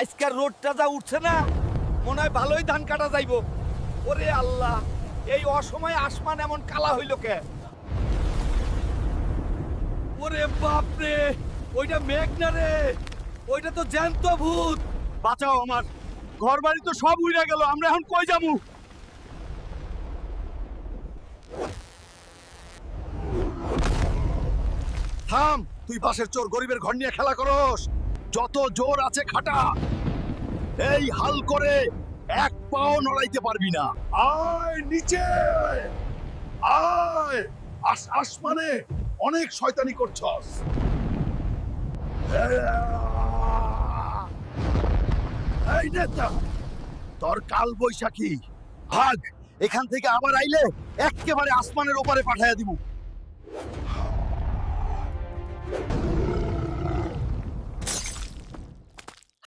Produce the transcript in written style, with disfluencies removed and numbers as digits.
আজকের রোডটা যা উঠছে না, মনে হয় ভালোই ধান কাটা যাইবো। ওরে আল্লাহ, এই অসময়ে আসমান এমন কালা হইল কে? ওরে বাপ রে, ওইটা মেঘ না রে, ওইটা তো জ্যান্ত ভূত। বাঁচাও আমার, ঘর বাড়ি তো সব উড়ে গেল, আমরা এখন কই যামু? থাম, তুই পাশের চোর গরিবের ঘর নিয়ে খেলা করস। যত জোর আছে খাটা, এই হাল করে এক পাও নড়াইতে পারবি না। আয় নিচে আয়, আসমানে অনেক শয়তানি করছস। এই নেতা, তোর কাল বৈশাখী ভাগ, এখান থেকে আবার আইলে একেবারে আসমানের ওপারে পাঠাইয়া দিব।